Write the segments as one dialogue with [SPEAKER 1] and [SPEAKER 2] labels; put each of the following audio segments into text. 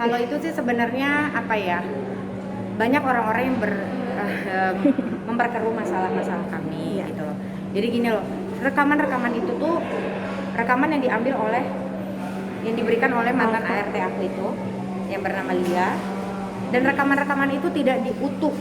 [SPEAKER 1] Kalau itu sih sebenarnya apa ya? Banyak orang-orang yang memperkeruh masalah-masalah kami gitu loh. Jadi gini loh, rekaman-rekaman itu tuh rekaman yang diambil oleh yang diberikan oleh mantan ART aku itu yang bernama Lia, dan rekaman-rekaman itu tidak diutuh.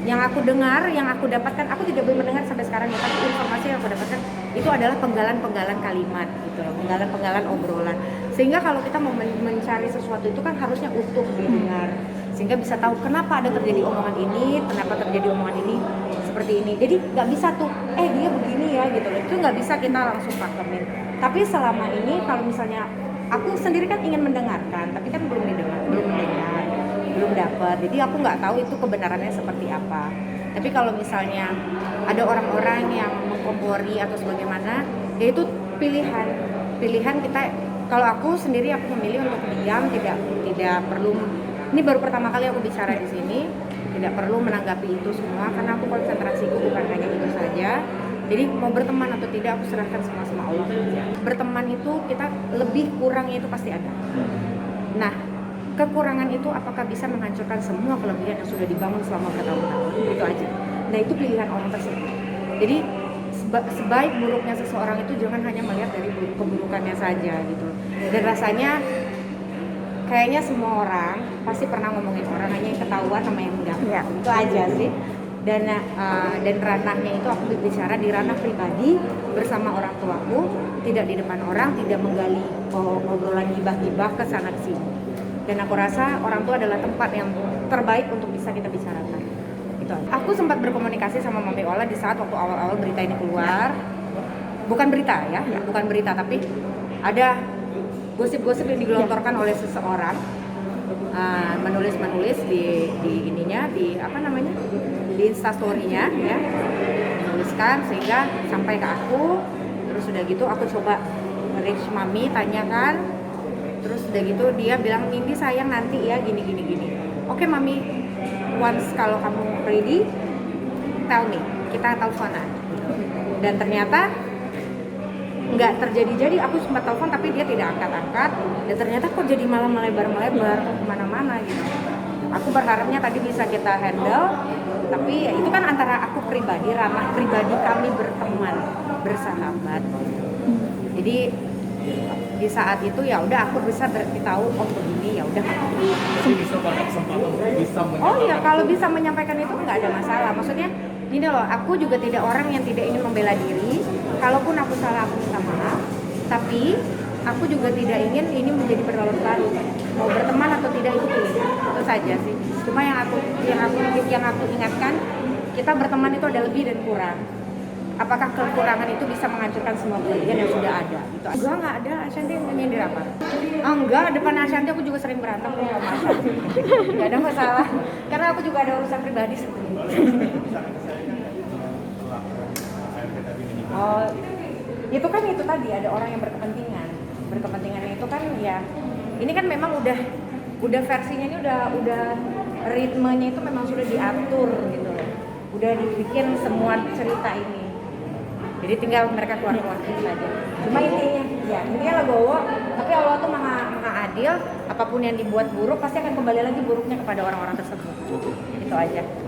[SPEAKER 1] Yang aku dengar, yang aku dapatkan, aku tidak belum mendengar sampai sekarang ya, tapi informasi yang aku dapatkan itu adalah penggalan-penggalan kalimat gitu loh, penggalan-penggalan obrolan. Sehingga kalau kita mau mencari sesuatu itu kan harusnya utuh didengar, sehingga bisa tahu kenapa ada terjadi omongan ini, kenapa terjadi omongan ini seperti ini. Jadi nggak bisa tuh, dia begini ya gitu loh, itu nggak bisa kita langsung pakemin. Tapi selama ini kalau misalnya aku sendiri kan ingin mendengarkan, tapi kan belum mendengar, belum dapat. Jadi aku nggak tahu itu kebenarannya seperti apa. Tapi kalau misalnya ada orang-orang yang mengkompori atau sebagaimana, ya itu pilihan kita. Kalau aku sendiri aku memilih untuk diam, tidak perlu. Ini baru pertama kali aku bicara di sini, tidak perlu menanggapi itu semua karena aku konsentrasiku bukan hanya itu saja. Jadi mau berteman atau tidak aku serahkan semua sama Allah saja. Berteman itu kita lebih kurangnya itu pasti ada. Nah, kekurangan itu apakah bisa menghancurkan semua kelebihan yang sudah dibangun selama bertahun-tahun? Itu aja. Nah, itu pilihan orang tersebut. Jadi sebaik buruknya seseorang itu jangan hanya melihat dari keburukannya saja gitu. Dan rasanya kayaknya semua orang pasti pernah ngomongin orang, hanya yang ketahuan sama yang enggak. Ya. Itu aja sih. Dan ranahnya itu aku bicara di ranah pribadi bersama orang tuaku, tidak di depan orang, tidak menggali obrolan gibah-gibah ke sana ke sini. Dan aku rasa orang tua adalah tempat yang terbaik untuk bisa kita bicarakan. Itu. Aku sempat berkomunikasi sama Mami Ola di saat waktu awal-awal berita ini keluar. Bukan berita ya, bukan berita, tapi ada gosip-gosip yang digelontorkan oleh seseorang, menulis di ininya, di apa namanya, di instastorynya ya, menuliskan sehingga sampai ke aku. Terus udah gitu aku coba reach Mami, tanyakan. Terus udah gitu dia bilang, Nindi sayang nanti ya gini. Oke Mami, once kalau kamu ready, tell me, kita teleponan. Dan ternyata nggak terjadi, aku sempat telepon tapi dia tidak angkat-angkat, dan ternyata kok jadi malah melebar kemana-mana gitu. Aku berharapnya tadi bisa kita handle, tapi ya itu kan antara aku pribadi, ranah pribadi kami berteman, bersahabat. Jadi di saat itu ya udah aku bisa beritahu begini, ya udah. Oh iya, kalau bisa menyampaikan itu nggak ada masalah. Maksudnya gini loh, aku juga tidak orang yang tidak ingin membela diri. Kalaupun aku salah, aku minta maaf. Tapi aku juga tidak ingin ini menjadi berlarut-larut. Mau berteman atau tidak itu pilihan. Itu saja sih. Cuma yang aku ingatkan, kita berteman itu ada lebih dan kurang. Apakah kekurangan itu bisa menghancurkan semua kelebihan yang sudah ada? Gitu. Enggak, nggak ada. Ashanti menyindir apa? Enggak, depan Ashanti aku juga sering berantem sama Ashanti. Nggak ada masalah. Karena aku juga ada urusan pribadi sendiri. Oh, itu kan itu tadi ada orang yang berkepentingan. Berkepentingannya itu kan ya, ini kan memang udah versinya ini udah ritmenya itu memang sudah diatur gitu loh. Udah dibikin semua cerita ini. Jadi tinggal mereka keluar saja. Cuma intinya legowo, tapi Allah tuh maha adil. Apapun yang dibuat buruk pasti akan kembali lagi buruknya kepada orang-orang tersebut. Itu aja.